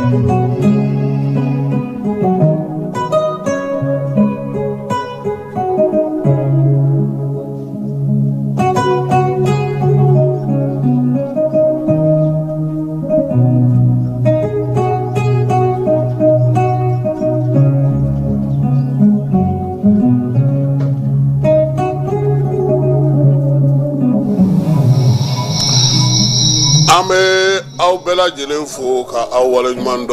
Ame aw bela jelen fo ka aw wala ɲuman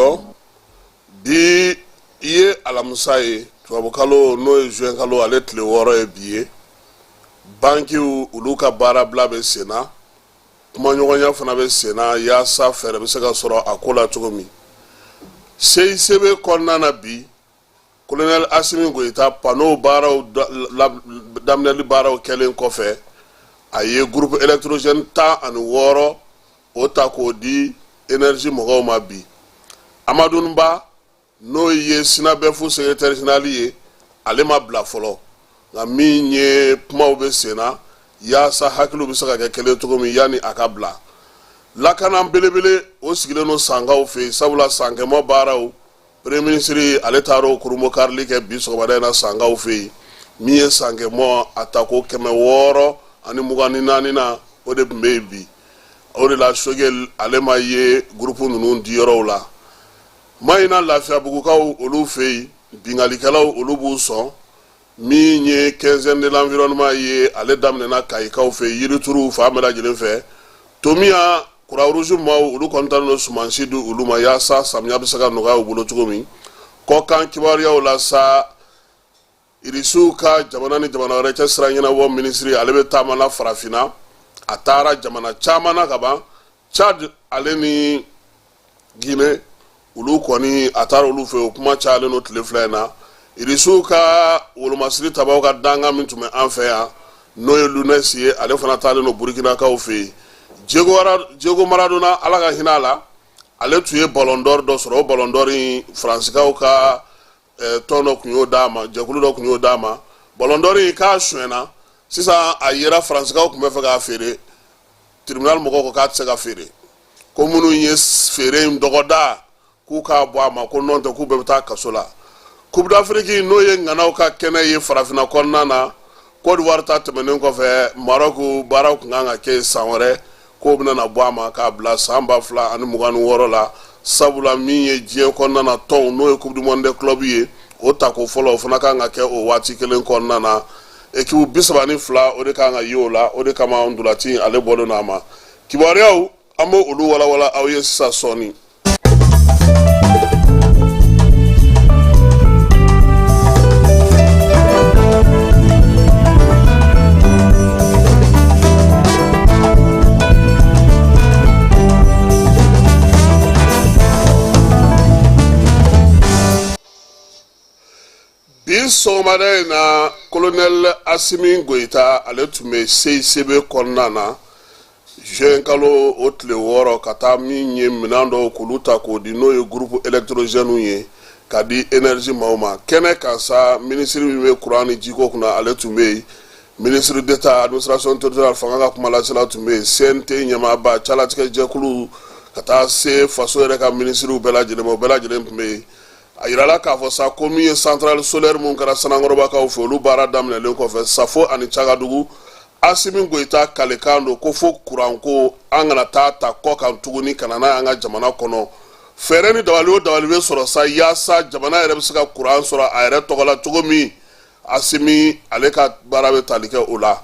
bi iye alamisa ye tubabukalo n'o ye juin kalo ale tile 6 ye bi ye bankiw olu ka baara bila bɛ senna kumaɲɔgɔnya fana bɛ senna yaasa fɛɛrɛ bɛ se ka sɔrɔ a ko la cogo min CICB kɔnɔna na bi colonel Asimi Goyita pano baaraw daminɛli baaraw kɛlen kɔfɛ a ye groupe électrogène 16 o ta k'o di énergie mɔgɔw ma bi Amadou Nba n'o ye Sinabefu secrétaire général ye ale ma bila fɔlɔ nka min ye kumaw bɛ senna yaasa hakiliw bɛ se ka kɛ kelen cogo min yani a ka bila lakana belebele o sigilen no sangaw fɛ sabula sankɛmɔ baaraw premier ministre ale taar'o kurumo karili kɛ bi sɔgɔmada in na sangaw fɛ min ye sankɛmɔ a ta ko 624 na o de tun bɛ yen bi o de la Sogel ale ma ye groupe ninnu di yɔrɔw la mayina lafiyabugukaw olu fɛ yen bingalikɛlaw olu b'u sɔn min ye 15 de l'environnement ye ale daminɛna Kayikaw fɛ Yirituru fa bɛɛ lajɛlen fɛ Tomiya Croix-Rouge maaw olu kɔntalen no sumansi di olu ma yaasa samiya bɛ se ka nɔgɔya u bolo cogo min kɔkan kibaruyaw la sa Irisiw ka jamana ni jamana wɛrɛ cɛ sira ɲɛnabɔ ministre ale bɛ taama na Farafina a taara jamana caman na ka ban Chad ale ni Guinée olu kɔni a taara olu fɛ o kuma cayalen no tile fila in na Irisiw ka wolomasiri tabaw ka danga min tun bɛ an fɛ yan n'o ye Lunesi ye ale fana taalen no Burkinakaw fɛ Diego Maradona ala ka hinɛ a la ale tun ye Ballon d'Or dɔ sɔrɔ o Ballon d'Or in Faransikɛw ka tɔn dɔ tun y'o d'a ma jɛkulu dɔ tun y'o d'a ma Ballon d'Or in k'a suɲɛna sisan a yera Faransikɛw tun bɛ fɛ k'a feere tribunal mɔgɔw ko k'a tɛ se ka feere ko minnu ye feere in dɔgɔda k'u k'a bɔ a ma ko n'o tɛ k'u bɛɛ bɛ taa kaso la Coupe d'Afrique n'o ye ŋanaw ka kɛnɛ ye Farafina kɔnɔna na Côte d'Ivoire ta tɛmɛnen kɔfɛ Maroc baaraw tun kan ka kɛ san wɛrɛ k'o bɛna na bɔ a ma k'a bila san 2026 la sabula min ye diɲɛ kɔnɔna na tɔnw n'o ye Coupe du Monde des clubs ye o tako fɔlɔ o fana kan ka kɛ o waati kelen kɔnɔna na équipe 32 o de kan ka ye o la o de kama ndulati ale bɔlen n'a ma kibaruyaw an b'o olu walawala aw ye sisan sɔɔni. Bi sɔgɔmada in na colonel Asimi Goyita ale tun bɛ CICB kɔnɔna na juin kalo o tile 6 ka taa min ye minɛn dɔw k'olu ta k'o di n'o ye groupe électrogène ye ka di énergie maaw ma kɛnɛ kan sa ministre min bɛ courant ni jiko kunna ale tun bɛ yen ministre d'état administration territoriale fanga ka kumalasela tun bɛ yen CNT ɲɛmaaba calatigɛ jɛkulu ka taa se faso yɛrɛ ka ministrew bɛɛ lajɛlen ma o bɛɛ lajɛlen tun bɛ yen a yirala k'a fɔ sa ko min ye centrale solaire mun kɛra Sanankɔrɔbakaw fɛ olu baara daminɛlen kɔfɛ Safo ani Cagadugu Asimi Goyita kalekan don ko fo courant ko an kana taa ta kɔ kan tuguni kana n'a y'an ka jamana kɔnɔ fɛɛrɛ ni dabali o dabali bɛ sɔrɔ sa yaasa jamana yɛrɛ bɛ se ka courant sɔrɔ a yɛrɛ tɔgɔ la cogo min Asimi ale ka baara bɛ tali kɛ o la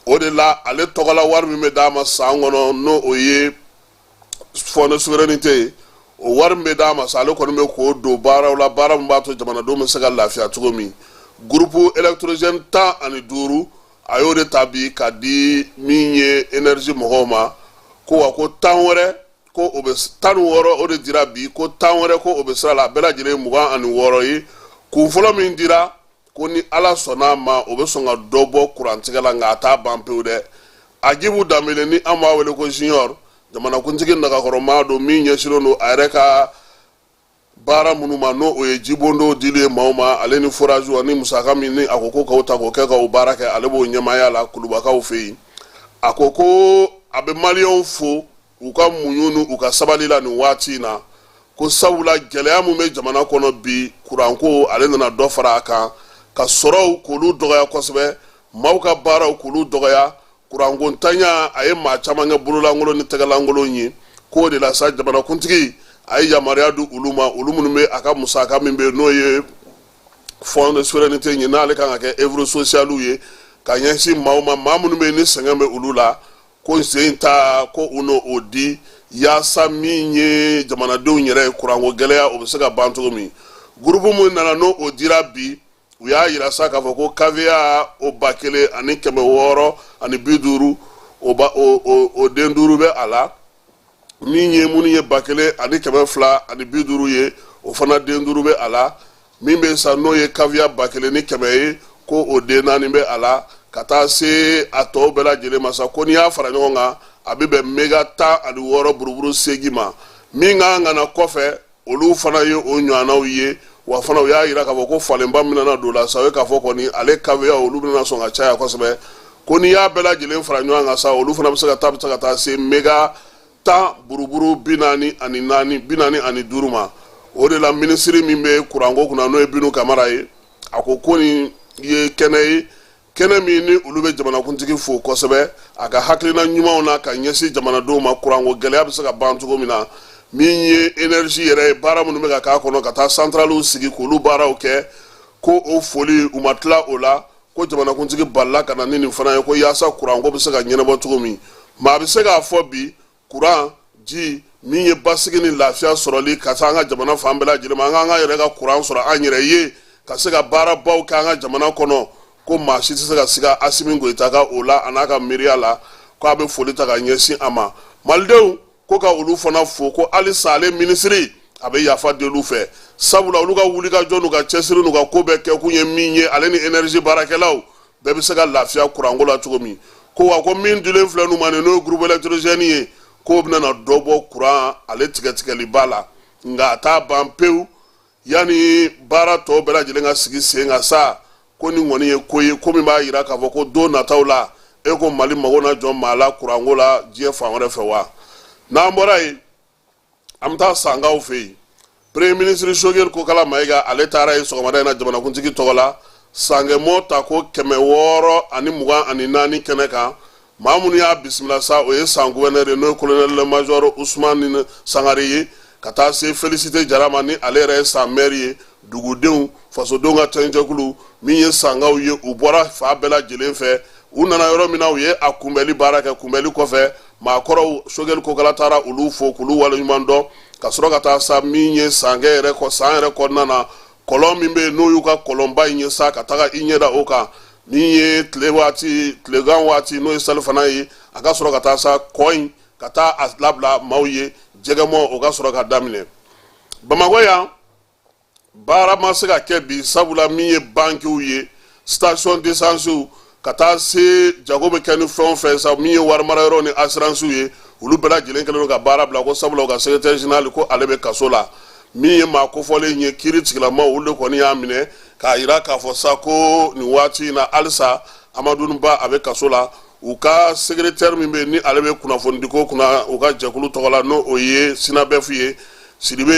o de la ale tɔgɔ la wari min bɛ d'a ma san kɔnɔ n'o o ye fond de souveraineté ye o wari min bɛ d'a ma sa ale kɔni bɛ k'o don baaraw la baara min b'a to jamanadenw bɛ se ka lafiya cogo min groupe électrogène 15 a y'o de ta bi ka di min ye énergie mɔgɔw ma ko wa ko 10 wɛrɛ ko o bɛ 16 o de dira bi ko 10 wɛrɛ ko o bɛ sira la a bɛɛ lajɛlen 26 ye kun fɔlɔ min dira ko ni ala sɔnna ma o bɛ sɔn ka dɔ bɔ kurantigɛ la nka a t'a ban pewu dɛ Agibu Danbele ni an b'a wele ko junior jamanakuntigi nagakɔrɔmaa don min ɲɛsinnen don a yɛrɛ ka baara minnu ma n'o o ye jibondo dili ye maaw ma ale ni forage ani musaka min ni a ko ko k'o ta k'o kɛ k'o baara kɛ ale b'o ɲɛmaaya la Kulubakaw fɛ yen a ko ko a bɛ maliyɛnw fo u ka muɲu n'u ka sabali la nin waati in na ko sabula gɛlɛya mun bɛ jamana kɔnɔ bi kuranko ale nana dɔ fara a kan ka sɔrɔw k'olu dɔgɔya kosɛbɛ maaw ka baaraw k'olu dɔgɔya kuranko ntanya a ye maa caman kɛ bololankolo ni tɛgɛlankolon ye k'o de la sa jamanakuntigi a ye yamaruya di olu ma olu minnu bɛ a ka musaka min bɛ n'o ye fond de souveraineté ye n'ale kan ka kɛ œuvre sociale ye ka ɲɛsin maaw ma maa minnu bɛ yen ni sɛgɛn bɛ olu la ko sen ta ko u n'o di yaasa min ye jamanadenw yɛrɛ ye kuranko gɛlɛya o bɛ se ka ban cogo min groupe mun nana n'o o dira bi u y'a yira sa k'a fɔ ko kavya o 1650 o den 5 bɛ a la min ye minnu ye 1250 ye o fana den 5 bɛ a la min bɛ sa n'o ye kavya 1100 ye ko o den 4 bɛ a la ka taa se a tɔw bɛɛ lajɛlen ma sa ko n'i y'a fara ɲɔgɔn kan a bɛ bɛn mega 16 buruburu 8 ma min ka na kɔfɛ olu fana ye o ɲɔgɔnnaw ye wa fana u y'a yira k'a fɔ ko falenba min nana don la sa o ye k'a fɔ kɔni ale kavya olu bɛna sɔn ka caya kosɛbɛ ko n'i y'a bɛɛ lajɛlen fara ɲɔgɔn kan sa olu fana bɛ se ka taa se mega 10 buruburu 44 ma o de la minisiri min bɛ kuranko kunna n'o ye Binu Kamara ye a ko nin ye kɛnɛ ye kɛnɛ min ni olu bɛ jamanakuntigi fo kosɛbɛ a ka hakilina ɲumanw na ka ɲɛsin jamanadenw ma kuranko gɛlɛya bɛ se ka ban cogo min na min ye énergie yɛrɛ ye baara minnu bɛ ka k'a kɔnɔ ka taa centrales sigi k'olu baaraw kɛ ko o foli u ma tila o la ko jamanakuntigi balila ka na ni nin fana ye ko yaasa kuranko bɛ se ka ɲɛnabɔ cogo min maa bɛ se k'a fɔ bi kuran ji min ye basigi ni lafiya sɔrɔli ka se an ka jamana fan bɛɛ lajɛlen ma an k'an ka yɛrɛ ka kuran sɔrɔ an yɛrɛ ye ka se ka baarabaw kɛ an ka jamana kɔnɔ ko maa si tɛ se ka siga Asimi Goyita ka o la a n'a ka miiriya la ko a bɛ foli ta ka ɲɛsin a ma malidenw ko ka olu fana fo ko halisa ale minisiri a bɛ yafa deli fɛ sabula olu ka wulikajɔ n'u ka cɛsiri n'u ka ko bɛɛ kɛ kun ye min ye ale ni énergie baarakɛlaw bɛɛ bɛ se ka lafiya kuranko la cogo min ko wa ko min dilen filɛ n'u ma nin n'o ye groupe électrogène ye ko bɛna dɔ bɔ kuran ale tigɛtigɛli ba la nka a t'a ban pewu yanni baara tɔw bɛɛ lajɛlen ka sigi sen kan sa ko nin kɔni ye ko ye ko min b'a jira k'a fɔ ko don nataw la e ko Mali mago na jɔ maa la kuranko la diɲɛ fan wɛrɛ fɛ wa n'an bɔra yen an bɛ taa Sangaw fɛ yen premier ministre Choguel Kokala Mayiga ale taara yen sɔgɔmada in na jamanakuntigi tɔgɔ la sangɛmɔ ta ko 624 kɛnɛ kan maa minnu y'a bisimila sa o ye san gouverneur ye n'o ye colonel major Ousmane Sangare ye ka taa se Félicité Jara ma ni ale yɛrɛ ye san maire ye dugudenw fasodenw ka cɛnjɛkulu min ye Sangaw ye u bɔra fa bɛɛ lajɛlen fɛ u nana yɔrɔ min na u ye a kunbɛli baara kɛ kunbɛli kɔfɛ maakɔrɔw Choguel Kokala taara olu fo k'olu waleɲuman dɔn ka sɔrɔ ka taa sa min ye san yɛrɛ kɔnɔna na kɔlɔn min bɛ yen n'o y'u ka kɔlɔnba in ye sa ka taga i ɲɛda o kan min ye tilegan waati n'o ye salifana ye a ka sɔrɔ ka taa sa kɔ in ka taa a labila maaw ye jɛgɛmɔ o ka sɔrɔ ka daminɛ Bamakɔ yan baara ma se ka kɛ bi sabula min ye bankiw ye station d'essence ka taa se jago bɛ kɛ ni fɛn o fɛn sa min ye warimarayɔrɔ ni assurance ye olu bɛɛ lajɛlen kɛlen don ka baara bila ko sabula u ka secrétaire général ko ale bɛ kaso la min ye maa kofɔlen ye kiiri tigilamaw olu de kɔni y'a minɛ k'a jira k'a fɔ sa ko nin waati in na halisa Amadu Ba a bɛ kaso la u ka secrétaire min bɛ yen ni ale bɛ kunnafonidiko kunna u ka jɛkulu tɔgɔ la n'o o ye Sinabefu ye Sidibe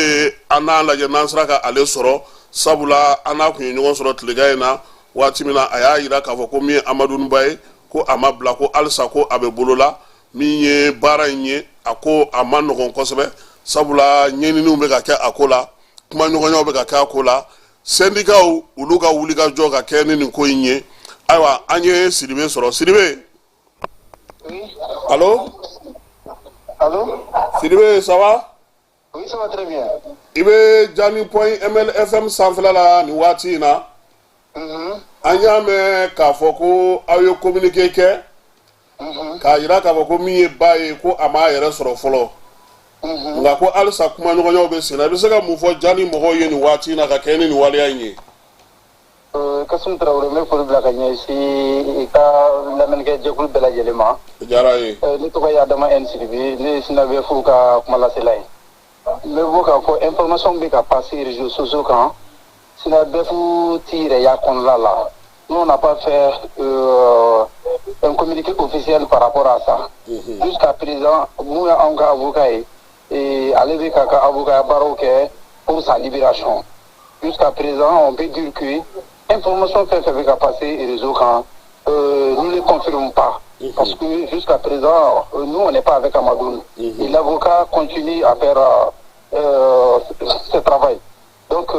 an n'a lajɛ n'an sera ka ale sɔrɔ sabula an n'a kun ye ɲɔgɔn sɔrɔ tilegan in na waati min na a y'a jira k'a fɔ ko min ye Amadu Ba ye ko a ma bila ko halisa ko a bɛ bolo la min ye baara in ye a ko a ma nɔgɔn kosɛbɛ sabula ɲɛɲiniw bɛ ka kɛ a ko la kuma ɲɔgɔnyaw bɛ ka kɛ a ko la syndicaw olu ka wulikajɔ ka kɛ ni nin ko in ye ayiwa an ye Sidibe sɔrɔ Sidibe allo Sidibe ça va oui ça va très bien i bɛ Jani point ML FM sanfɛla la nin waati in na an y'a mɛn k'a fɔ ko aw ye communiqué kɛ k'a jira k'a fɔ ko min ye ba ye ko a m'a yɛrɛ sɔrɔ fɔlɔ nka ko halisa kuma ɲɔgɔnyaw bɛ sen na i bɛ se ka mun fɔ Jani mɔgɔw ye nin waati in na ka kɛ ni nin waleya in ye Kasum Traoré n bɛ foli bila ka ɲɛsin i ka lamɛnnikɛ jɛkulu bɛɛ lajɛlen ma o diyara n ye ne tɔgɔ ye Adama N Sidibe ne ye Sinabefu ka kumalasela ye n bɛ bɔ k'a fɔ information bɛ ka passer réseaux sociaux kan Sinabefu t'i yɛrɛ y'a kɔnɔna la nous on n'a pas fait un communiqué officiel par rapport à ça jusqu'à présent nous y'anw ka avocat ye et aller avec avocat Baroque pour sa libération. Jusqu'à présent, on peut dire que l'information fait avec à passer et réseau quand nous ne les confirmons pas. Parce que jusqu'à présent, nous, on n'est pas avec Amadoun. Et l'avocat continue à faire ce travail. Donc,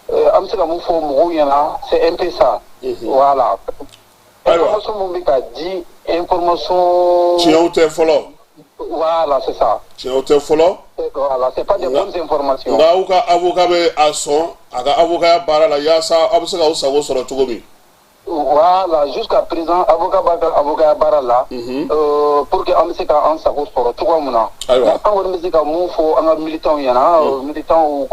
c'est un peu ça. Voilà. Information dit, information. Voilà, c'est ça. Voilà, c'est pas des bonnes informations. Voilà, jusqu'à présent, avocat Barala, pour que on s'accorde pour tout le monde. On militant, ou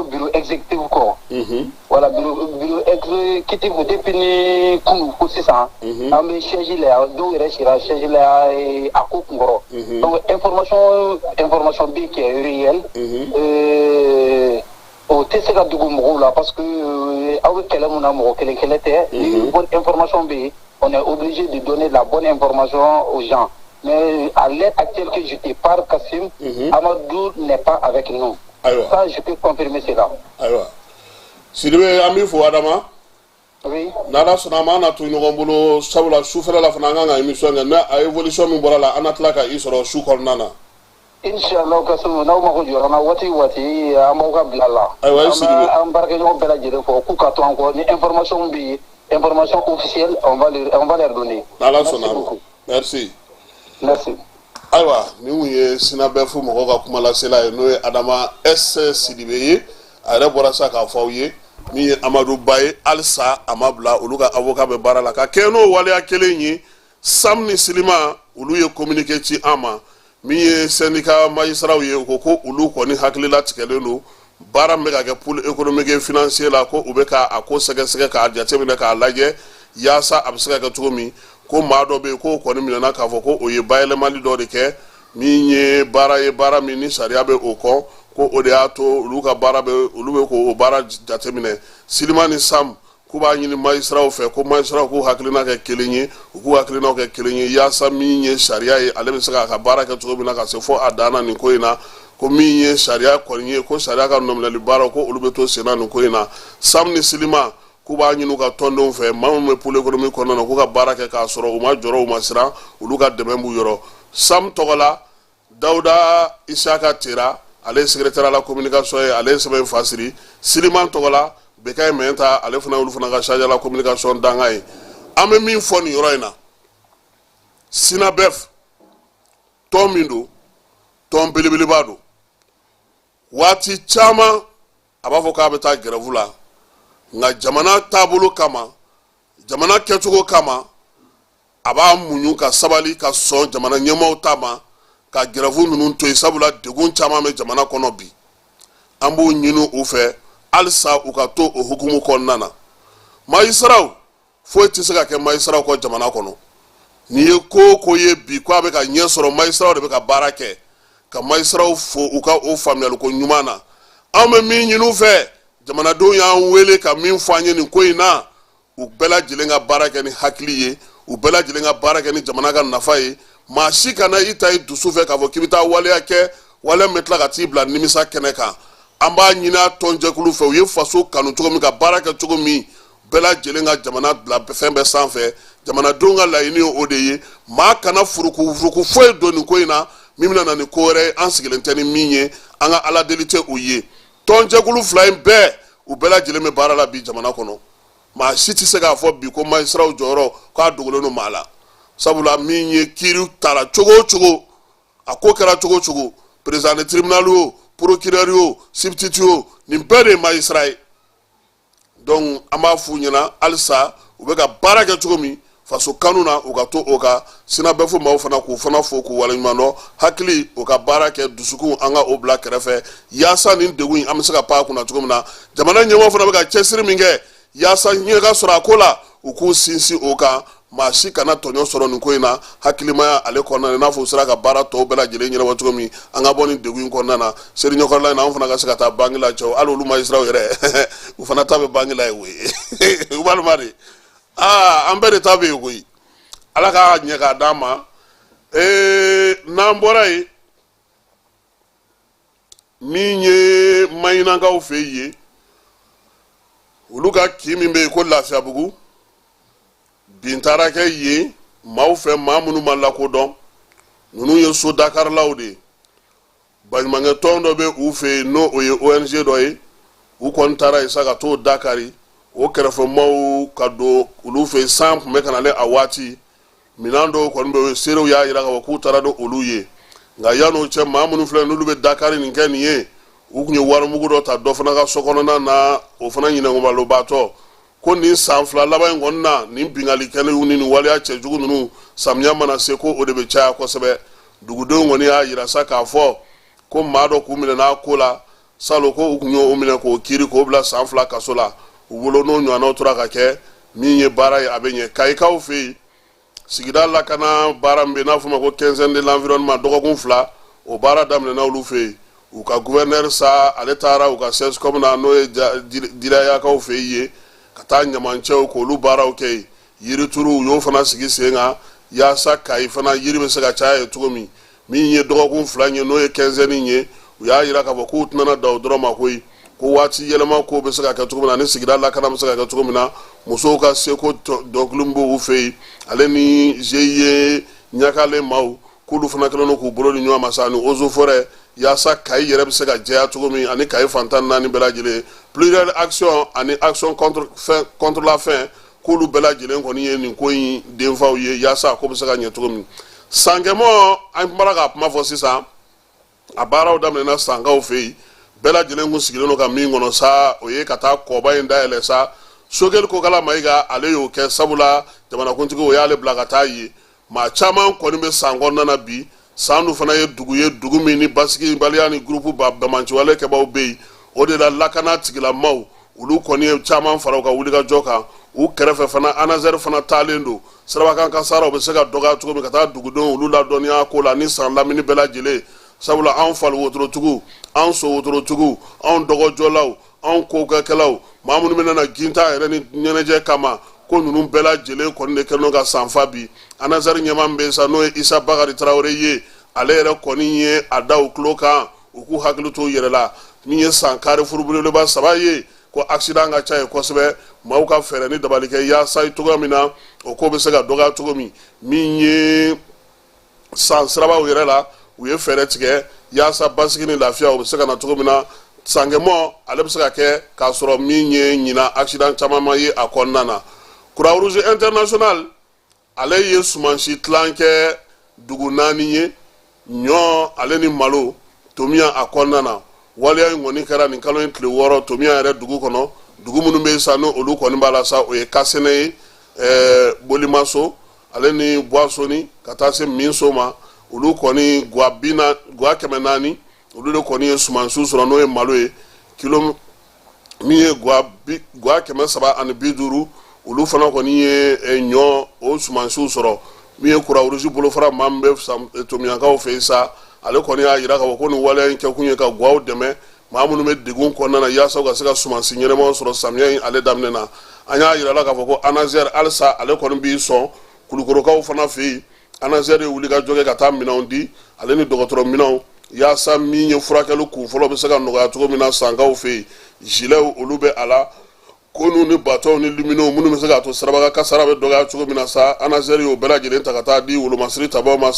bureau exécutif voilà, bureau exécutif depuis c'est ça. On chargé là, chargé là à donc information B qui est réelle. Parce que avec une bonne information on est obligé de donner la bonne information aux gens. Mais à l'heure actuelle que je te parle, Kassim, Amadou n'est pas avec nous. Ça, je peux confirmer cela. Si tu veux, ami, faut Adama. Oui. Nada sonama na tu ngombulo sabula sufera la fananga na émission na a évolution mi borala anatlaka isoro sukol nana. Inshallah Kassim na ma ko jorana wati amoga blala. Am barke no bela jere fo ku ka to encore ni information officielle on va leur donner. Nada sonama. Merci. Merci. Aywa ni wuye sinabe fu mo ko kumala sela no Adama S Sidibeye a bora sa ka fawye mi Amadou Baye Alsa amabla oluga avocat be barala ka keno wale akelenyi samni silima ulu ye communiquer ci ama mi syndicat magistrat ye ko ulu ko ni hakilila tikeleno bara me ka pour économique et financier la ko ubeka ako sege ka jatemina ka laje yasa absaka ka tumi ko mado be ko ni minana ka fo ko oye bayele mali do de ke mi nye bara mi ni sharia be oko ko odeato luka barabe ulube ko bara jatemine silimani sam kuba nyini maisra fe ko maisra ko haklina ke kelenye ko haklina ke kelenye ya saminye sharia e alebe saka ka baraka to bina ka se fo adana ni ko ina ko minye sharia ko nye ko sharia ka nomle li bara ko ulube to sena ni ko ina sam ni silima kuba nyinu ka tondo fe mamu pour l'économie ko nana ko ka baraka ka soro o ma joro o ma sira uluka demembu yoro sam togola Dauda Isaka Tira ale secrétaire à la communication ale sebe fasiri Siliman togola bekay menta ale fana ulu fana ka charge la communication dangai ame min foni roina Sinabef Tomindo Tom Bilibilibado wati chama abavoka beta grevula nga jamana tabulu kama jamana ketugo kama aba munyu ka sabali ka son jamana nyemo tama ka grève nunu to isabula degun chama me jamana kono bi ambu nyinu ufe alsa ukato o hukumu konnana maisraw fo tisaka ke maisraw ko jamana kono ni ko ye bi ko abe ka nyesoro maisraw de be ka barake ka maisraw fo uka o famel ko nyumana ame mi nyinu fe jamana do ya wele ka min fanye ni ko ina u bela jilenga barake ni hakliye u bela jilenga barake ni jamana ga nafaye ma shikana ita dusu fe ka vo kibita wale yake wale metla ka tibla nimisa keneka amba nyina tonje kulu fe ye faso kanu cogo mi ka baraka cogo mi bela jelenga jamana la fembe sanfe jamana donga la ini odeye ma kana furuku fo do ni ko ina mimina na ni kore ansigilenteni minye anga ala delite oye tonje kulu flying be u bela jeleme barala bi jamana kono ma shiti se ga fo bi ko ma israel joro ka dogolo no mala sabula minye kiri tara chogo akokera chogo président tribunal o procureur o substitut o ni bere ma Israël donc ama funyana alsa ubeka baraka chogomi faso kanuna ugato oka sina befu ma fana ku fana foku wala nyano hakli oka baraka dusuku anga obla kerefe yasa ni degun amsaka pa kuna chogomna jamana nyemo fana beka chesiri minge yasa nyega sora kola uku sinsi oka ma shi kana tonyo soro nko ina hakilima ale konna na fo sura ka bara to bela jele nyina wato mi anga boni degun konna na seri nyoko la na fana ka saka ta bangila cho alo lu ma israel yere u fana tabe bangila we u bal mari ambere tabe we ala ka nyeka dama n'an bɔra yen min ye maɲinakaw fɛ yen olu ka kin min bɛ yen ko Lafiyabugu bin taara kɛ yen maaw fɛ maa minnu ma lakodɔn ninnu ye so dakarilaw de ye baɲumankɛ tɔn dɔ bɛ u fɛ yen n'o o ye ONG dɔ ye u kɔni taara yen sa ka t'o dakari o kɛrɛfɛmaaw ka don olu fɛ yen san tun bɛ ka nalen a waati minɛn dɔw kɔni bɛ yen seerew y'a jira k'a fɔ k'u taara ni olu ye nka yan'o cɛ maa minnu filɛ n'olu bɛ dakari nin kɛ nin ye u tun ye warimugu dɔ ta dɔ fana ka sokɔnɔna na o fana ɲinɛnkumarobaatɔ ko nin san fila laban in kɔni na nin bingali kɛlenw ni nin waleya cɛjugu ninnu samiya mana se ko o de bɛ caya kosɛbɛ dugudenw kɔni y'a jira sa k'a fɔ ko maa dɔ k'u minɛ n'a ko la salon ko u tun y'o minɛ k'o kiiri k'o bila san fila kaso la u bolo n'o ɲɔgɔnnaw tora ka kɛ min ye baara ye a bɛ ɲɛ kayikaw fɛ yen sigida lakana baara min bɛ n'a fɔ ma ko quinzaine de l'environnement dɔgɔkun fila o baara daminɛna olu fɛ yen u ka gouverneur sa ale taara u ka CESCOM na n'o ye dirayakaw fɛ yen ka taa ɲamancɛw k'olu baaraw kɛ yen yirituru u y'o fana sigi sen kan yaasa Kayi fana yiri bɛ se ka caya yen cogo min ye dɔgɔkun fila ye n'o ye quinzaine ye u y'a jira k'a fɔ k'u tɛna da o dɔrɔn ma koyi ko waati yɛlɛma ko bɛ se ka kɛ cogo min na ani sigida lakana bɛ se ka kɛ cogo min na musow ka seko dɔnkili min b'u fɛ yen ale ni GIE ɲagalen maaw k'olu fana kɛlen don k'u bolo di ɲɔgɔn ma sa ni eaux et forêts yaasa Kayi yɛrɛ bɛ se ka jɛya cogo min ani Kayi fantan naani bɛɛ lajɛlen pluriel action ani action contre la faim k'olu bɛɛ lajɛlen kɔni ye nin ko in denfaw ye yaasa ko bɛ se ka ɲɛ cogo min sankɛmɔ an bɔra k'a kuma fɔ sisan a baaraw daminɛna sankaw fɛ yen bɛɛ lajɛlen kun sigilen don ka min kɔnɔ sa o ye ka taa kɔba in dayɛlɛ sa Sogɛli Kokala Mayiga ale y'o kɛ sabula jamanakuntigi o y'ale bila ka taa yen maa caman kɔni bɛ san kɔnɔna na bi san dun fana ye dugu min ni basigibaliya ni groupe bamanciwale kɛbaw bɛ yen o de la lakana tigilamaw olu kɔni ye caman fara u ka wulikajɔ kan u kɛrɛfɛ fana ANASER fana taalen don sirabakan kasaraw bɛ se ka dɔgɔya cogo min ka taa dugudenw olu ladɔnniya ko la ni san lamini bɛɛ lajɛlen sabula anw fali wotorotigiw anw so wotorotigiw anw dɔgɔjɔlaw anw kokɛkɛlaw maa minnu bɛ nana ginta yɛrɛ ni ɲɛnajɛ kama ko ninnu bɛɛ lajɛlen kɔni de kɛlen don ka sanfa bi ANASER ɲɛmaa min bɛ yen sa n'o ye Isa Bakari Tarawele ye ale yɛrɛ kɔni ye a da u tulo kan u k'u hakili to u yɛrɛ la min ye san kari furubelebeleba 3 ye ko accident ka ca yen kosɛbɛ maaw ka fɛɛrɛ ni dabali kɛ yaasa cogoya min na o ko bɛ se ka dɔgɔya cogo min ye san sirabaw yɛrɛ la u ye fɛɛrɛ tigɛ yaasa basigi ni lafiya o bɛ se ka na cogo min na sankɛmɔ ale bɛ se ka kɛ k'a sɔrɔ min ye ɲina accident caman ma ye a kɔnɔna na Croix Rouge International ale ye sumansi tilan kɛ dugu 4 ye ɲɔ ale ni malo tomiya a kɔnɔna na waleya in kɔni kɛra nin kalo in tile 6 tomiya yɛrɛ dugu kɔnɔ dugu minnu bɛ yen sa n'olu kɔni b'a la sa o ye Kasɛnɛ ye Bolimaso ale ni Buasoni ka taa se Minso ma olu kɔni guwa 400 olu de kɔni ye sumansiw sɔrɔ n'o ye malo ye kilo min ye guwa 350 olu fana kɔni ye ɲɔ o sumansiw sɔrɔ min ye Croix Rouge bolofara maa min bɛ tomiyakaw fɛ yen sa ale kɔni y'a jira k'a fɔ ko nin waleya in kɛkun ye ka guwaw dɛmɛ maa minnu bɛ degun kɔnɔna na yaasa u ka se ka sumansi ɲɛnɛmaw sɔrɔ samiya in ale daminɛ na an y'a jira la k'a fɔ ko ANASER halisa ale kɔni b'i sɔn Kulukorokaw fana fɛ yen ANASER ye wulikajɔ kɛ ka taa minɛnw di ale ni dɔgɔtɔrɔ minɛnw yaasa min ye furakɛli kun fɔlɔ bɛ se ka nɔgɔya cogo min na sankaw fɛ yen gilets olu bɛ a la konu ni bateaux ni lumineux minnu bɛ se k'a to sirabakan kasara bɛ dɔgɔya cogo min na sa ANASER y'o bɛɛ lajɛlen ta ka taa di wolomasiri tabaw ma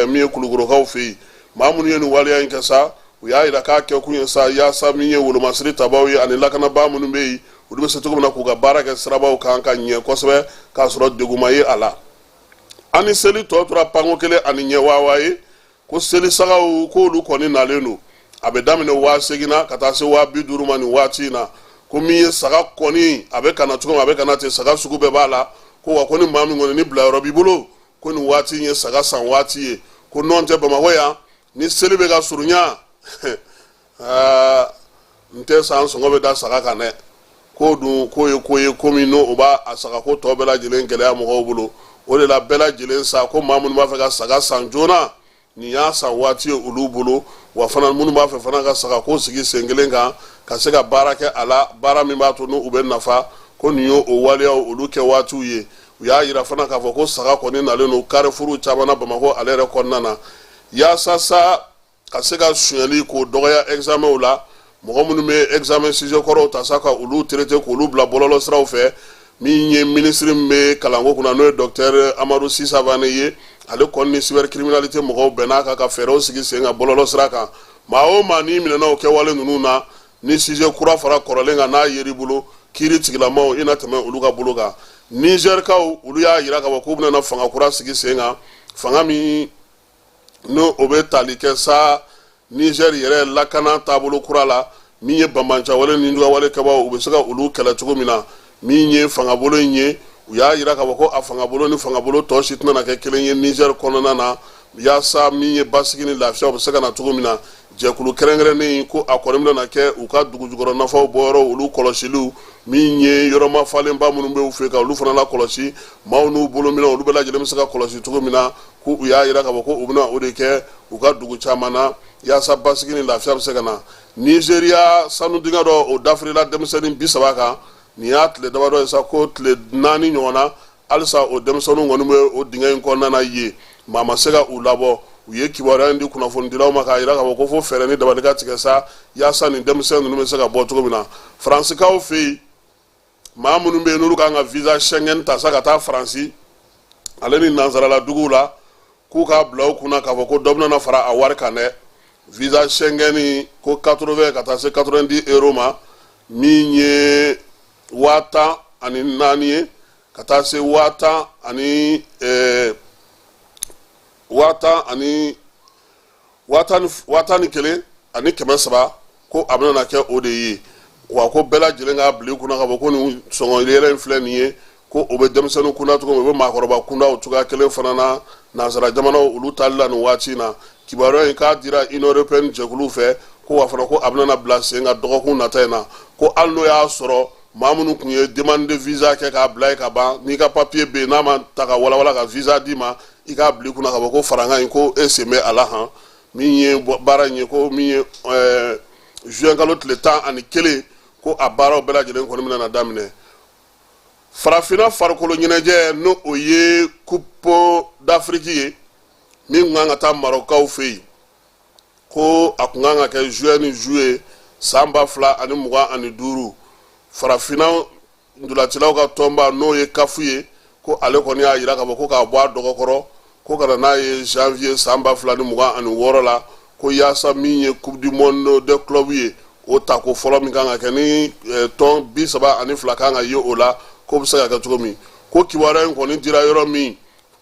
min ye Kulukorokaw fɛ yen maa minnu ye nin waleya in kɛ sa u y'a jira k'a kɛkun ye sa yaasa min ye wolomasiri tabaw ye ani lakanabaa minnu bɛ yen olu bɛ se cogo min na k'u ka baara kɛ sirabaw kan ka ɲɛ kosɛbɛ k'a sɔrɔ degun ma ye a la ani seli tɔ tora panko kelen ani ɲɛ waawa ye ko seli sagaw k'olu kɔni nalen don a bɛ daminɛ 8,000 na ka taa se 50,000 ma nin waati in na ko min ye saga kɔni a bɛ kana cogo min a bɛ kana ten saga sugu bɛɛ b'a la ko wa ko ni maa min kɔni ni bilayɔrɔ b'i bolo ko nin waati in ye saga san waati ye ko nɔn tɛ Bamakɔ yan ni seli bɛ ka surunya n tɛ san sɔngɔ bɛ da saga kan dɛ ko dun ko ye ko min n'o o b'a a saga ko tɔ bɛɛ lajɛlen gɛlɛya mɔgɔw bolo o de la bɛɛ lajɛlen sa ko maa minnu b'a fɛ ka saga san joona nin y'a san waati ye olu bolo wa fana minnu b'a fɛ fana ka saga ko sigi sen kelen kan ka se ka baara kɛ a la baara min b'a to n'u bɛ nafa ko nin ye o waleyaw olu kɛ waatiw ye u y'a yira fana k'a fɔ ko saga kɔni nalen no carrefour caman na Bamakɔ ale yɛrɛ kɔnɔna na yaasa sa ka se ka sonyali k'o dɔgɔya examenw la mɔgɔ minnu bɛ examen sujet kɔrɔw ta sa ka olu traiter k'olu bila bɔlɔlɔ siraw fɛ min ye ministre min bɛ kalanko kunna n'o ye docteur Amadou Sisa Vané ye ale kɔni ni cybercriminalité mɔgɔw bɛn'a kan ka fɛɛrɛw sigi sen kan bɔlɔlɔ sira kan maa o maa n'i minɛna o kɛwale ninnu na ni sujet kura fara kɔrɔlen kan n'a yer'i bolo kiiri tigilamaw i na tɛmɛ olu ka bolo kan Nigerkaw olu y'a yira k'a fɔ k'u bɛna fanga kura sigi sen kan fanga min n'o o bɛ tali kɛ sa Niger yɛrɛ lakana taabolo kura la min ye banbancawale ni juguwale kɛbaaw u bɛ se ka olu kɛlɛ cogo min na min ye fangabolo in ye u y'a yira k'a fɔ ko a fangabolo ni fangabolo tɔ si tɛna kɛ kelen ye Niger kɔnɔna na yaasa min ye basigi ni lafiya u bɛ se ka na cogo min na jɛkulu kɛrɛnkɛrɛnnen ko a kɔni bɛna kɛ u ka dugujukɔrɔ nafaw bɔyɔrɔ olu kɔlɔsiliw min ye yɔrɔma falenba minnu bɛ u fɛ ka olu fana la kɔlɔsi maaw n'u bolo minɛ olu bɛɛ lajɛlen bɛ se ka kɔlɔsi cogo min na ko u y'a yira k'a fɔ ko u bɛna o de kɛ u ka dugu caman na yaasa basigi ni lafiya bɛ se ka na Nizeriya sanu dingɛ dɔ o dafirila denmisɛnnin 30 kan nin y'a tile damadɔ ye sa ko tile 4 ɲɔgɔn na halisa o denmisɛnninw kɔni bɛ o dingɛ in kɔnɔna na yen maa ma se ka u labɔ u ye kibaruya in di kunnafonidilaw ma k'a yira k'a fɔ ko fo fɛɛrɛ ni dabali ka tigɛ sa yaasa nin denmisɛn ninnu bɛ se ka bɔ cogo min na Faransikaw fɛ yen maa minnu bɛ yen n'olu kan ka visa Schengen ta sa ka taa Faransi ale ni nanzarala duguw la k'u k'a bila u kunna k'a fɔ ko dɔ bɛna fara a wari kan dɛ visa Schengen ko 80 ka taa se 90 € ma min ye 10,004 ye ka taa se 10,000 ani 1,700 ko a bɛna kɛ o de ye wa ko bɛɛ lajɛlen k'a bila i kunna k'a fɔ ko nin sɔngɔ yɛrɛ in filɛ nin ye ko o bɛ denmisɛnninw kunna cogo min o bɛ maakɔrɔba kunda o cogoya kelen fana na nanzara jamanaw olu tali la nin waati in na kibaruya in k'a dira Union Européenne jɛkuluw fɛ ko wa fana ko a bɛna bila sen ka dɔgɔkun nata in na ko hali n'o y'a sɔrɔ maa minnu tun ye demande de visa kɛ k'a bila ye ka ban n'i ka papier bɛ yen n'a ma ta ka walawala ka visa d'i ma i k'a bila i kunna k'a fɔ ko faranga in ko e sen bɛ a la han min ye baara in ye ko min ye juin kalo tile 11 ko a baaraw bɛɛ lajɛlen kɔni bɛna daminɛ farafinna farikolo ɲɛnajɛ n'o o ye coupe d'Afrique ye min kun kan ka taa Marɔkaw fɛ yen ko a kun kan ka kɛ juin ni juillet san 2025 farafinna ndolacilaw ka tɔnba n'o ye kafu ye ko ale kɔni y'a yira k'a fɔ ko k'a bɔ a dɔgɔkɔrɔ ko ka na n'a ye janvier san 2026 la ko yaasa min ye coupe du monde de club ye o ta ko fɔlɔ min kan ka kɛ ni tɔn 32 kan ka ye o la ko bɛ se ka kɛ cogo min ko kibaruya in kɔni dira yɔrɔ min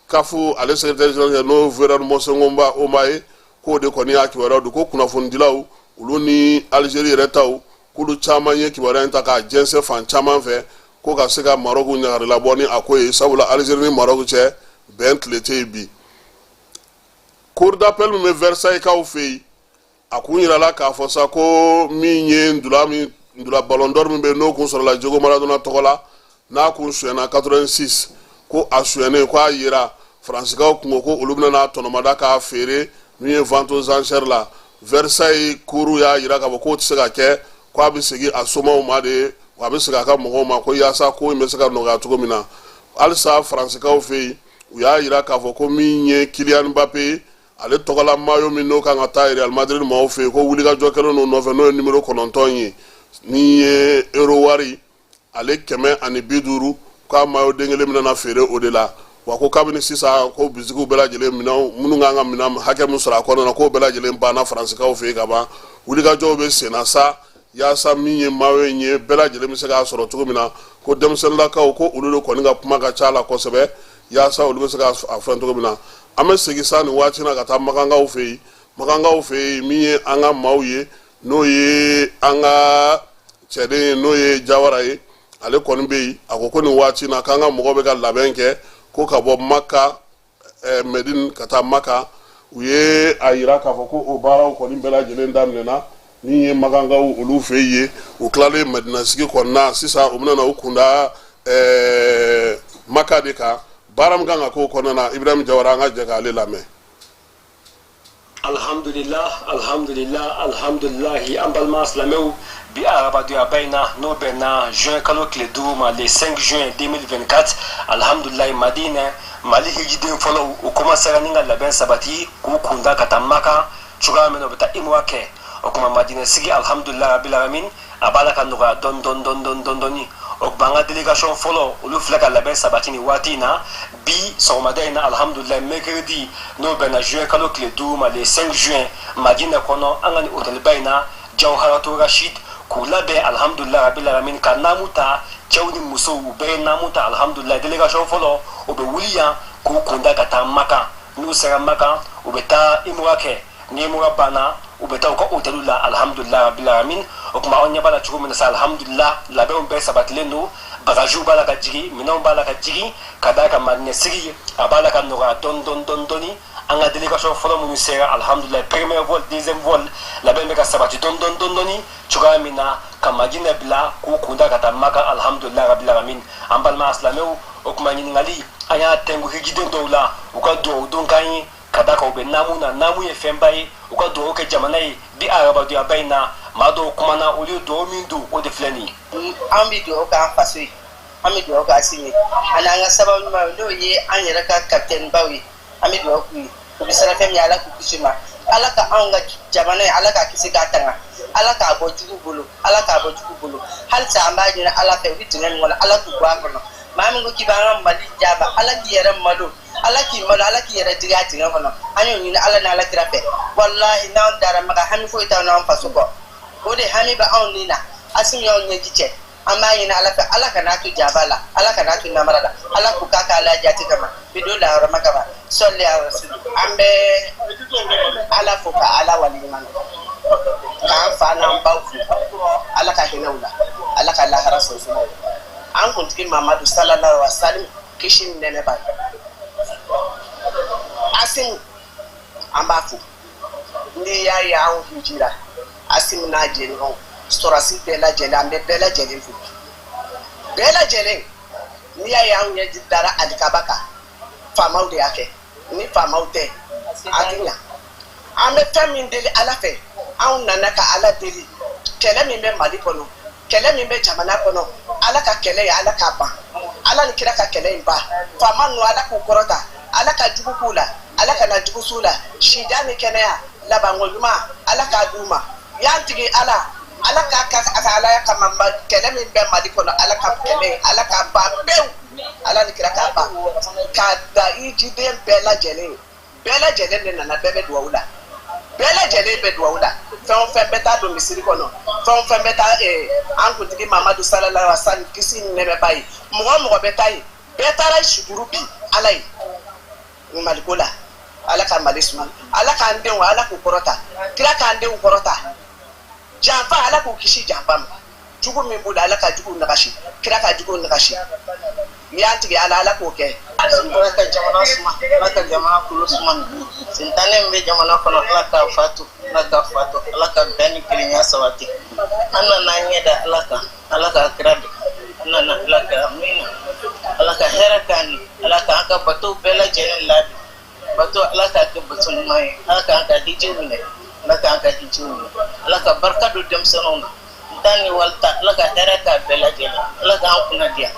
kafu ale secrétaire général n'o Véran Mosengomba Omaye k'o de kɔni y'a kibaruya don ko kunnafonidilaw olu ni Algérie yɛrɛ taw k'olu caman ye kibaruya in ta k'a jɛnsɛn fan caman fɛ ko ka se ka Maroc ɲagari labɔ ni a ko ye sabula Algérie ni Maroc cɛ bɛn tile tɛ yen bi cour d'appel min bɛ Versailles kaw fɛ yen a kun yirala k'a fɔ sa ko min ye ndula ballon d'or min bɛ yen n'o kun sɔrɔla Diego Maradona tɔgɔ la n'a kun suyɛnna 86 ko a suyɛnnen ko a yira Faransikaw kun ko olu bɛna n'a tɔnɔmada k'a feere min ye vente aux enchères la Versailles cour y'a yira k'a fɔ k'o tɛ se ka kɛ ko a bɛ segin a somɔgɔw ma de wa a bɛ segin a ka mɔgɔw ma ko yaasa ko in bɛ se ka nɔgɔya cogo min na halisa Faransikaw fɛ yen u y'a yira k'a fɔ ko min ye Kylian Mbappé ale tɔgɔla mayo min n'o kan ka taa Real Madrid maaw fɛ yen ko wulikajɔ kɛlen n'o nɔfɛ n'o ye numéro 9 ye min ye euro wari ale 150 k'a mayo den kelen bɛna feere o de la wa ko kabini sisan ko bisikiw bɛɛ lajɛlen minɛnw minnu kan ka minɛn hakɛ min sɔrɔ a kɔnɔna na k'o bɛɛ lajɛlen banna Faransikaw fɛ yen ka ban wulikajɔw bɛ sen na sa yaasa min ye mayo in ye bɛɛ lajɛlen bɛ se k'a sɔrɔ cogo min na ko denmisɛnninlakaw ko olu de kɔni ka kuma ka ca la kosɛbɛ yaasa olu bɛ se k'a fɛn cogo min na an bɛ segin sa nin waati na ka taa Makangaw fɛ yen min ye an ka maaw ye n'o ye an ka cɛden ye n'o ye Jawara ye ale kɔni bɛ yen a ko nin waati na k'an ka mɔgɔ bɛ ka labɛn kɛ ko ka bɔ Maka Medine ka taa Maka u ye a yira k'a fɔ ko o baaraw kɔni bɛɛ lajɛlen daminɛna min ye Makangaw olu fɛ yen u tilalen Medina sigi kɔnɔna sisan u bɛna u kunda Maka de kan baara min kan ka k'o kɔnɔna na Ibrahim Jawara an ka jɛ k'ale lamɛn. Alhamdulillah, alhamdulillah, alhamdulillah. Ambalma Slameu, bi Arabadu Abaina, no Bena, juin Kalo Kledouma, le 5 juin 2024. Alhamdulillah, Madine, Mali Hijidin follow, ou commence à la ben sabati, ou Kunda Katamaka, Churameno Beta Imwake, ou comme Madine Sigi, alhamdulillah, Bilaramin, Abalaka Noura, Doni. Banga délégation follow ulu flaka laben sabatini watina bi somadena alhamdulillah mercredi no bena juin kalo kle douma le 5 juin madina kono angani hotel bayna jawharatu rashid kula be alhamdulillah rabbil alamin kanamuta chawni muso be namuta alhamdulillah délégation follow obe wuliya ko kunda kata maka nu sera maka obeta imwake ni murabana ubeta ko hotelula alhamdulillah rabbil alamin okuma onya bala chugo mina sa alhamdulillah la be on be sabatlendo bagaju bala ka jigi minon bala ka jigi kadaka madne sigi abala ka nora doni anga délégation folo mu sera alhamdulillah premier vol deuxième vol la be ka sabati doni chuga mina kamagina bla ko kunda kata maka alhamdulillah rabbil alamin ambalma aslameu okuma ni ngali aya tengu hijiden dola uka do don kai kadaka ube namu ye fembai uka do ke jamanai bi araba do abaina mado kumana uli do mindu o de flani ambi do ka fasui ambi do ka sini ananga sababu ma do ye anyera ka captain bawi ambi do ku bisara fem ya ala ku kishima ala ka anga jamanai ala ka kisika tanga ala ka bojugu bulu hal sa ambaji na ala fe witinen wala ala ku gwa kono mami ngo kibanga mali jaba ala ki yere mado ala ki yere digati ngono anyo ni ala na ala kirafe wallahi na dara maka hami fo ita na faso ko ode hami ba on nina asim yo nyeji che amma ina ala ka ala kana tu jabala ala kana tu namarada ala ku kaka ala jati kama bido la ro maka ba solli ala rasul ambe ala fo ka ala wali man ka fa na mbafu ala ka hinawla ala ka la rasul an kuntigi Muhammadu sallallahu alaihi wasallam kishin nene ba asin ambafu ni ya an hijira asim na jeni on storasi bela jeli ambe bela jeli fu bela jeli ni ya an ye dara alikabaka famaude yake ni famaude adinya ambe famin deli alafe an nanaka ala deli kele mi be malikono kele mi be jamana kono ala ka kele ya ala ka ba ala ni kira ka kele ba faman no ala ku korota ala ka jugu kula ala ka na jugu sula shidani kene ya labangoluma ala ka duma yantigi ala ka ala ya ka mamba kele mi be mali kono ala ka kele ala ka ba bew ala ni kira ka ba ka da ijide bela jele ne na bebe duwula bela jele be duwula fɛn bɛta don misiri kɔnɔ fɛn bɛta an kuntigi Mamadu sallallahu alaihi wasallam kisi nɛmɛ ba ye mɔgɔ bɛ taa ye bɛɛ taara suguru bi ala ye maliko la ala ka mali suma ala k'an denw ala k'u kɔrɔta kira k'an denw kɔrɔta janfa ala k'u kisi janfa ma jugu min b'u la ala ka jugu nagasi kira ka jugu nagasi ni y'an tigɛ ala k'o kɛ ala ka jamana suma ala ka jamana kulu suma sintane be jamana kono ala ka fatu ala ka bɛn ni kelenya sabati an nana ɲɛda ala ka kira de an nana ala ka amina ala ka hɛrɛ k'an ye ala k'an ka bato bɛɛ lajɛlen ladi bato ala k'a kɛ bato ɲuman ye ala k'an ka hijiw minɛ ala ka barika don denmisɛnninw na ntan ni walita ala ka hɛrɛ k'a bɛɛ lajɛlen ala k'an kunna diya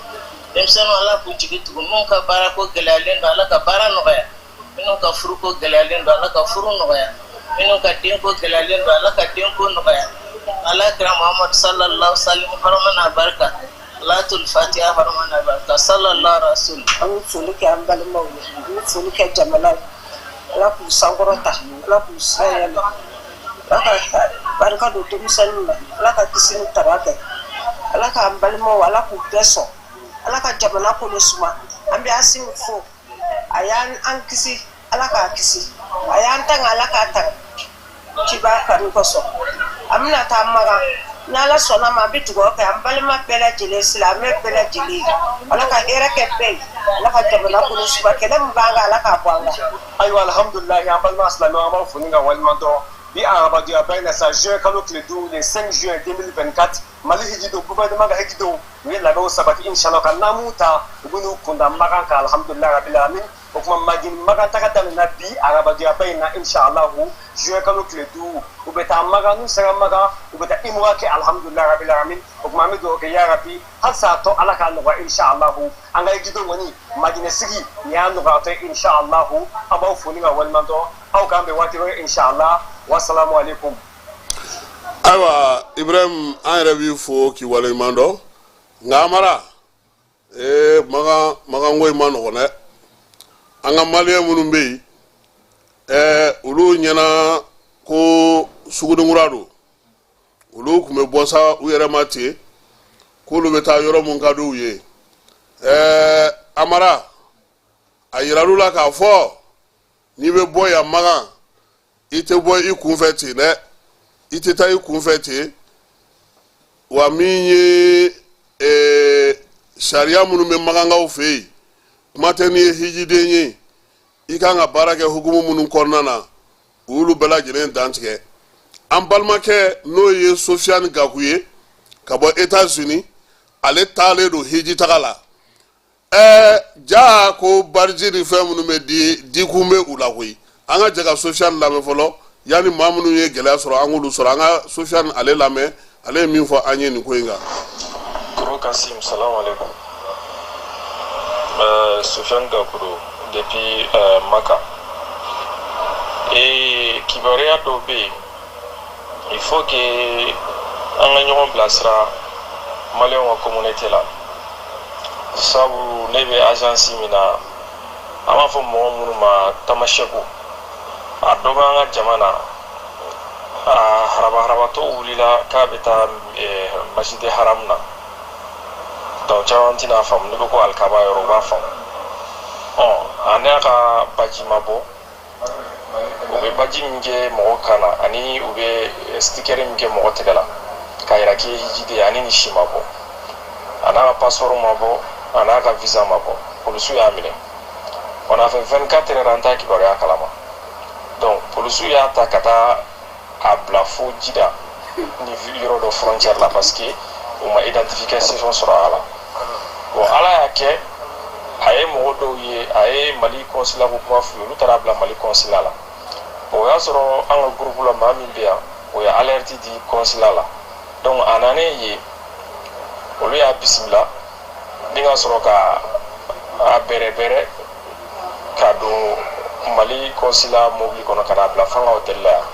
denmisɛnninw ala k'u jigi tugu minnu ka baara ko gɛlɛyalen don ala ka baara nɔgɔya minnu ka furu ko gɛlɛyalen don ala ka furu nɔgɔya minnu ka denko gɛlɛyalen don ala ka denko nɔgɔya ala kira Muhammad sallallahu alaihi wasallam faramana barika Salatul Fatiha faramana barika sallallahu rasul an foli kɛ an balimaw ye an foli kɛ jamana ye ala k'u sankɔrɔta ala k'u sayɛlɛ ala ka barika don denmisɛnninw na ala ka kisi ni tara kɛ ala k'an balimaw ala k'u bɛɛ sɔn ala ka jamana kolo suma an bɛ Asimu fo a y'an kisi ala k'a kisi a y'an tanga ala k'a tanga kiba kanu kosɔn an bɛna taa maga ni ala sɔnna ma an bɛ dugawu kɛ an balima bɛɛ lajɛlen silamɛ bɛɛ lajɛlen ala ka hɛrɛ kɛ bɛɛ ye ala ka jamana kolo suma kɛlɛ min b'an kan ala k'a bɔ an kan ayiwa alhamdulillah an balima silamɛw an b'a fo ni ka walimadɔ bi araba dia bayna sa juin kalo kile du le 5 juin 2024 mali hijido gouvernement ga hijido ni la do sabati inshallah kan namuta bunu kunda magan ka alhamdulillah rabbil alamin o kuma magin magan takata na bi araba dia bayna inshallah juin kalo kile du u beta maganu sera maga u beta imwake alhamdulillah rabbil alamin o kuma mi do ke ya rabbi hasa to alaka no inshallah anga hijido woni magine sigi ya no ga to inshallah abaw funi ga wal mando aw kambe wati inshallah wassalamu alaikum. Awa Ibrahim an yɛrɛ b'i fo k'i waleɲuman dɔn nka Amara makan ko in ma nɔgɔn dɛ an ka maliyɛn minnu bɛ yen olu ɲɛna ko sugunikura don olu tun bɛ bɔ sa u yɛrɛ ma ten k'olu bɛ taa yɔrɔ mun ka d'u ye Amara a yiral'u la k'a fɔ n'i bɛ bɔ yan Magan i tɛ bɔ i kunfɛ ten dɛ i tɛ taa i kunfɛ ten wa min ye sariya minnu bɛ Magankaw fɛ yen kuma tɛ n'i ye hijiden ye i kan ka baara kɛ hukumu minnu kɔnɔna na u y'olu bɛɛ lajɛlen dantigɛ an balimakɛ n'o ye Sofiane Gakou ye ka bɔ États-Unis ale taalen don hijitaga la jaa ko bariji ni fɛn minnu bɛ dikun bɛ u la koyi an ka jɛ ka Sofiane lamɛn fɔlɔ yanni maa minnu ye gɛlɛya sɔrɔ an k'olu sɔrɔ an ka Sofiane ale lamɛn ale ye min fɔ an ye nin ko in kan. Kuro Kasim, salam alaikum. Sofiane Gakou depuis Maka. Et kibaruya dɔ bɛ yen il faut que an ka ɲɔgɔn bilasira maliyɛnw ka communauté la sabu ne bɛ agence min na an b'a fɔ mɔgɔ minnu ma tamasɛku a dɔ bɛ an ka jama na harabahatɔ wulila k'a bɛ taa masjidi haram na donc caman tɛna faamu ne bɛ ko alikaba yɔrɔ u b'a faamu a n'a ka baji ma bɔ u bɛ baji min kɛ mɔgɔ kan na ani u bɛ sticker min kɛ mɔgɔ tɛgɛ la k'a yira k'i ye hijiden ani ni si ma bɔ a n'a ka passeport ma bɔ a n'a ka visa ma bɔ polisiw y'a minɛ on a fait 24 heures an t'a kibaruya kalama donc polisiw y'a ta ka taa a bila fo Jida ni yɔrɔ dɔ frontière la parce que u ma identification sɔrɔ a la bon ala y'a kɛ a ye mɔgɔ dɔw ye a ye Mali consulat ko kuma f'u ye olu taara bila Mali consulat la bon o y'a sɔrɔ an ka groupe la maa min bɛ yan o ye alerte di consulat la donc a nanen ye olu y'a bisimila ni ka sɔrɔ ka a bɛrɛbɛrɛ ka don Mali consulat mobile kɔnɔ ka n'a bila fo an ka hôtel la yan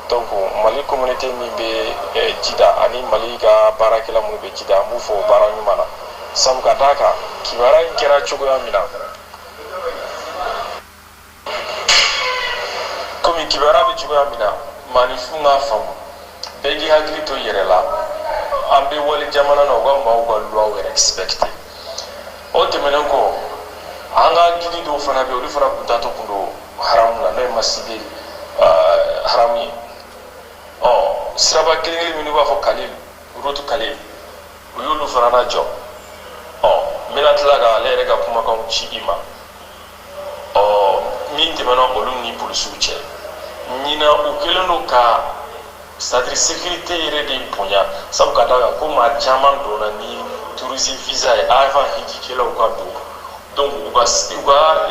donc Mali communauté min bɛ Jida ani Mali ka baarakɛla minnu bɛ Jida an b'u fɔ o baara ɲuman na sabu ka d'a kan kibaruya in kɛra cogoya min na komi kibaruya bɛ cogoya min na maanifinw k'a faamu bɛɛ k'i hakili to i yɛrɛ la an bɛ wale jamana na u ka maaw ka luwaw respecté o tɛmɛnen kɔ an ka gidi dɔw fana bɛ yen olu fana tun taatɔ kun don haramu na n'o ye masjidi haramu ye siraba kelen minnu b'a fɔ Kalil route Kalil u y'olu fana lajɔ n bɛna tila ka ale yɛrɛ ka kumakanw ci i ma min tɛmɛna olu ni polisiw cɛ ɲinan u kɛlen don ka c'est-à-dire sécurité yɛrɛ de bonya sabu ka d'a kan ko maa caman donna ni tourisme visa ye avant hijikɛlaw ka don donc u ka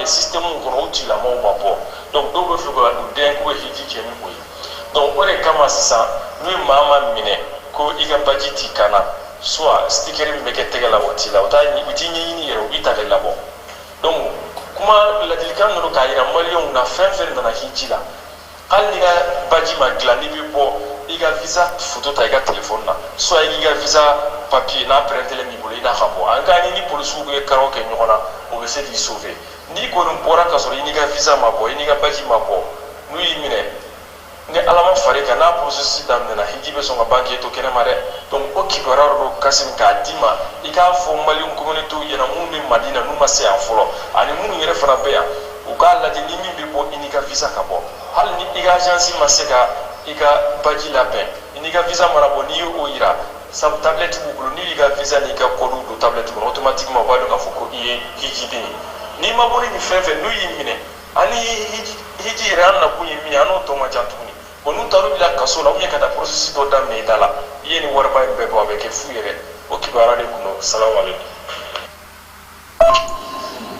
système kɔnɔ u tigilamɔgɔw ma bɔ donc dɔw bɛ fɛ ka u den k'u bɛ hiji kɛ ni o ye donc o de kama sisan n'u ye maa ma minɛ ko i ka baji t'i kan na soit sticker min bɛ kɛ tɛgɛ la o t'i la u t'i ɲɛɲini yɛrɛ u b'i ta kɛ labɔ donc kuma ladilikan ninnu k'a yira maliyɛnw na fɛn fɛn nana hiji la hali n'i ka baji ma dilan n'i bɛ bɔ i ka visa photo ta i ka téléphone na soit i k'i ka visa papier n'a pɛrɛntɛlen b'i bolo i n'a ka bɔ an ka ni polisiw bɛ karaw kɛ ɲɔgɔn na o bɛ se k'i sauver n'i kɔni bɔra ka sɔrɔ i n'i ka visa ma bɔ i n'i ka baji ma bɔ n'u y'i minɛ ni ala ma far'i kan n'a processus daminɛna hiji bɛ sɔn ka ban k'e to kɛnɛma dɛ donc o kibaruya dɔ Kasim k'a d'i ma i k'a fɔ maliyɛn communauté ɲɛna minnu bɛ Madina n'u ma se yan fɔlɔ ani minnu yɛrɛ fana bɛ yan u k'a lajɛ ni min bɛ bɔ i n'i ka visa ka bɔ hali ni i ka agence ma se ka i ka baji labɛn i n'i ka visa mana bɔ n'i ye o yira sabu tablette b'u bolo n'i y'i ka visa n'i ka code don tablette kɔnɔ automatiquement u b'a dɔn k'a fɔ ko i ye hijiden ye n'i ma bɔ ni nin fɛn fɛn n'u y'i minɛ ani hiji yɛrɛ an nakun ye min ye an n'o tɔ man ca tuguni ko n'u taar'u bila kaso la ka taa processus dɔ daminɛ i da la i ye nin wariba in bɛɛ bɔ a bɛ kɛ fu yɛrɛ o kibaruya de kun don salamu aleykum.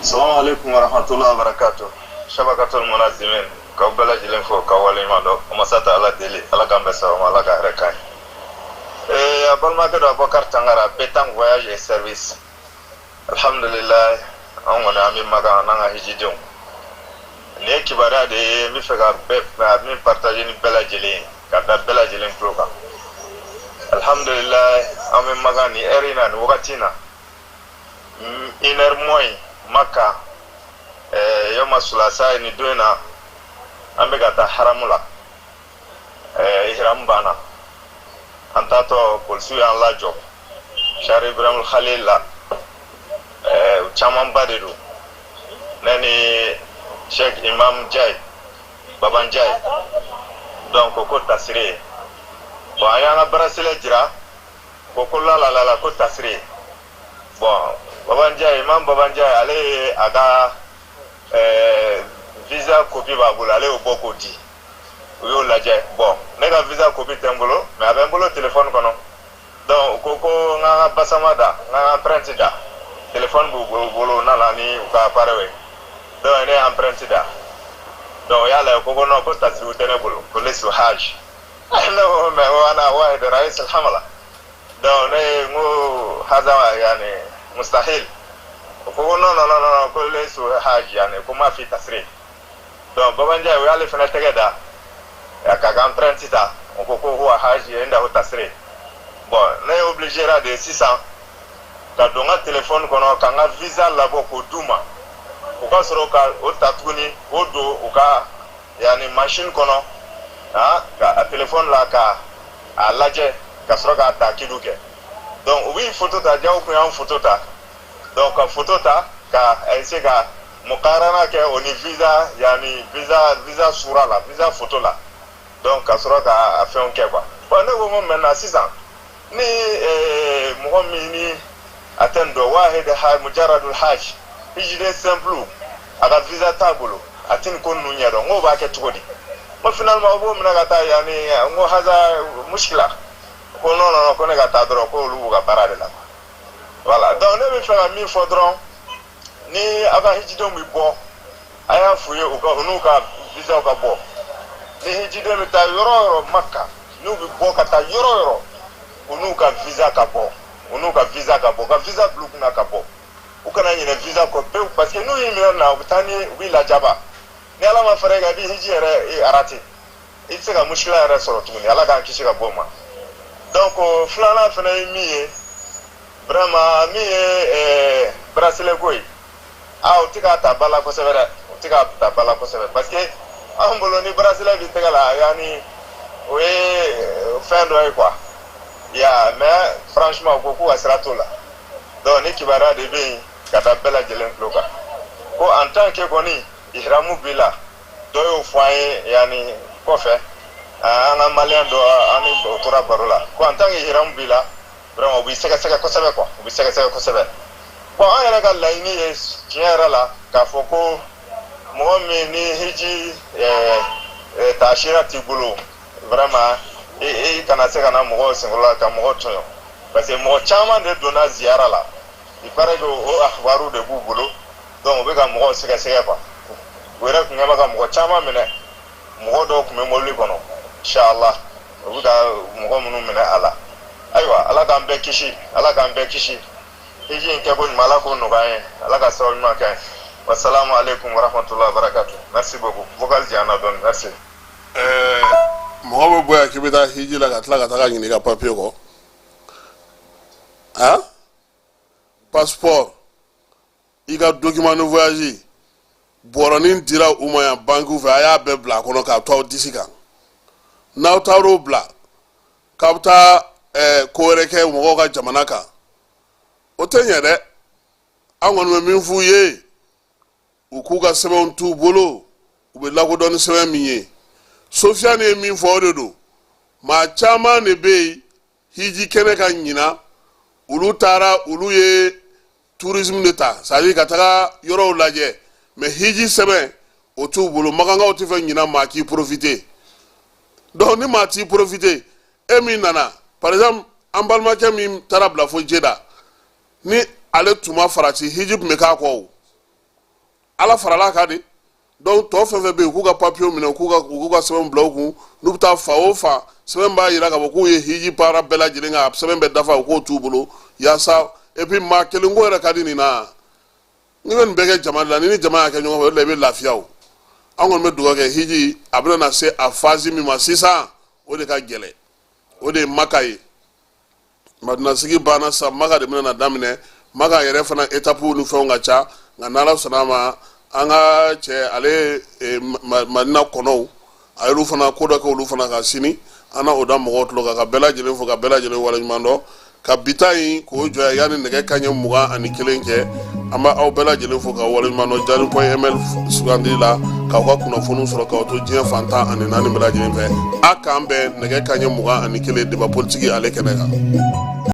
Assalamu alaikum wa rahmatullahi wa barakatuh. Shabakatul Munazimin k'aw bɛɛ lajɛlen fo k'aw waleɲuman dɔn masata ala deli ala k'an bɛɛ sabama ala ka hɛrɛ k'an ye. A balimakɛ dɔ Abubakar Tangara Betang Voyage et Service alhamdulillah an kɔni an bɛ Maka n'an ka hijidenw nin ye kibaruya de ye n bɛ fɛ ka min partage ni bɛɛ lajɛlen ye ka da bɛɛ lajɛlen tulo kan alhamdulillah an bɛ Maka ni heure in na ni wagati in na 1 heure moins Maka yoma sulasa ni don na an bɛ ka taa haramu la ihram bana an taatɔ polisiw y'an lajɔ Sari Ibrahim Khalil la camanba de don ne ni Sheikh Imam Jai Baban Jai donc ko tasiri ye bon an y'an ka bracelet jira ko la ko tasiri ye bon Baban Jai Imam Baban Jai ale ye a ka visa copie b'a bolo ale y'o bɔ k'o di u y'o lajɛ bon ne ka visa copie tɛ n bolo mais a bɛ n bolo téléphone kɔnɔ donc ko n ka basama da n ka empreinte da téléphone b'u bolo nana ni u ka appareil ye donc ne ye empreinte da donc o y'a lajɛ ko non ko tasiriw tɛ ne bolo ko ne su hajj ne ko mais o ana wahid rais alhamala donc ne ko haza yani mustahil ko non ko le su hajj yani ko ma fi tasiri donc Baban Jai o y'ale fana tɛgɛ da ka ka empreinte ta o ko huwa hajj inda hu tasiri bon ne ye obligé ra de sisan ka don n ka téléphone kɔnɔ ka n ka visa labɔ k'o d'u ma u ka sɔrɔ ka o ta tuguni o don u ka yani machine kɔnɔ ka téléphone la ka a lajɛ ka sɔrɔ k'a ta kidu kɛ donc u b'i photo ta jaw kun y'an photo ta donc ka photo ta ka essayer ka mukarana kɛ o ni visa yani visa sura la visa photo la donc ka sɔrɔ ka a fɛnw kɛ quoi bon ne ko maintenant sisan ni mɔgɔ min ni a tɛ nin dɔn wahid mujaradul hajj hijide simple a ka visa t'a bolo a tɛ nin ko ninnu ɲɛdɔn n ko b'a kɛ cogo di ko finalement o b'o minɛ ka taa yani n ko haza muskila ko non ko ne ka taa dɔrɔn ko olu b'u ka baara de la voilà donc ne bɛ fɛ ka min fɔ dɔrɔn ni a ka hijidenw bɛ bɔ a y'a f'u ye u n'u ka visaw ka bɔ ni hijiden bɛ taa yɔrɔ o yɔrɔ Maka n'u bɛ bɔ ka taa yɔrɔ o yɔrɔ u n'u ka visa ka bɔ ka visa bila u kunna ka bɔ u kana ɲinɛ visa kɔ pewu parce que n'u y'i minɛ na u bɛ taa ni u b'i lajaba ni ala ma fara i kan i b'i hiji yɛrɛ arate i tɛ se ka muskila yɛrɛ sɔrɔ tuguni ala k'an kisi ka bɔ o ma donc filanan fana ye min ye vraiment min ye bracelet ko ye u tɛ k'a ta ba la kosɛbɛ dɛ u tɛ k'a ta ba la kosɛbɛ parce que an bolo ni bracelet b'i tɛgɛ la yani o ye fɛn dɔ ye quoi mais franchement ko k'u ka sira t'o la donc ni kibaruya de bɛ yen ka da bɛɛ lajɛlen tulo kan ko en tant que kɔni ihramu b'i la dɔ y'o fɔ an ye yani kɔfɛ an ka maliyɛn dɔ an ni o tora baro la ko en tant que ihramu b'i la vraiment u b'i sɛgɛsɛgɛ kosɛbɛ quoi u b'i sɛgɛsɛgɛ kosɛbɛ bon an yɛrɛ ka laɲini ye tiɲɛ yɛrɛ la k'a fɔ ko mɔgɔ min ni hiji taasira t'i bolo vraiment i kana se ka na mɔgɔw senkɔrɔ la ka mɔgɔw tɔɲɔ parce que mɔgɔ caman de donna ziyara la il paraît que o akhbaru de b'u bolo donc u bɛ ka mɔgɔw sɛgɛsɛgɛ quoi u yɛrɛ tun kɛ bɛ ka mɔgɔ caman minɛ mɔgɔ dɔw tun bɛ mobili kɔnɔ inshallah u bɛ ka mɔgɔ minnu minɛ a la ayiwa ala k'an bɛɛ kisi hiji in kɛ ko ɲuman ala k'o nɔgɔya ye ala ka sababu ɲuman kɛ wassalamu alaikum warahmatullahi wabarakatuh merci beaucoup vocal jiyana dɔɔni merci mɔgɔ bɛ bɔ yan k'i bɛ taa hiji la ka tila ka taga ɲini ka papiye kɔ passeport i ka document de voyage bɔrɔnin dira u ma yan bankiw fɛ a y'a bɛɛ bila a kɔnɔ k'a to aw disi kan n'aw taar'o bila k'a bɛ taa ko wɛrɛ kɛ mɔgɔw ka jamana kan o tɛ ɲɛ dɛ an kɔni bɛ min f'u ye u k'u ka sɛbɛnw t'u bolo u bɛ lakodɔn ni sɛbɛn min ye Sofiane ye min fɔ o de don maa caman de bɛ yen hiji kɛnɛ ka ɲina olu taara olu ye tourisme de ta c'est à dire ka taga yɔrɔw lajɛ mais hiji sɛbɛn o t'u bolo magankaw tɛ fɛ ɲina maa k'i profiter donc ni maa t'i profiter e min nana par exemple an balimakɛ min taara bila fo jeda ni ale tuma farati hiji tun bɛ k'a kɔ o ala farala ka de donc tɔ fɛn fɛn bɛ yen k'u ka papiyew minɛ k'u ka sɛbɛn bila u kun n'u bɛ taa fa o fa sɛbɛn b'a jira k'a fɔ k'u ye hiji baara bɛɛ lajɛlen kan sɛbɛn bɛ dafa u k'o t'u bolo yaasa et puis maa kelen ko yɛrɛ ka di nin na ni bɛ nin bɛɛ kɛ jama la ni jama y'a kɛ ɲɔgɔn fɛ o de la i bɛ lafiya o an kɔni bɛ dugawu kɛ hiji a bɛna na se a phase min ma sisan o de ka gɛlɛn o de ye maka ye madinasigi banna sisan maka de bɛna na daminɛ maka yɛrɛ fana étape ni fɛnw ka ca nka n'ala sɔnna a ma an ka cɛ ale madina kɔnɔw a y'olu fana ko dɔ kɛ olu fana ka sini an na o da mɔgɔw tulo kan ka bɛɛ lajɛlen fo ka bɛɛ lajɛlen waleɲuman dɔn ka bita in k'o jɔ yanni nɛgɛ kanɲɛ 21 kɛ an b'a aw bɛɛ lajɛlen fo ka waleɲuman dɔn jani.ml sugandili la k'aw ka kunnafoniw sɔrɔ k'aw to diɲɛ fantan ani naani bɛɛ lajɛlen fɛ a k'an bɛn nɛgɛ kanɲɛ 21 débat politique ale kɛnɛ kan.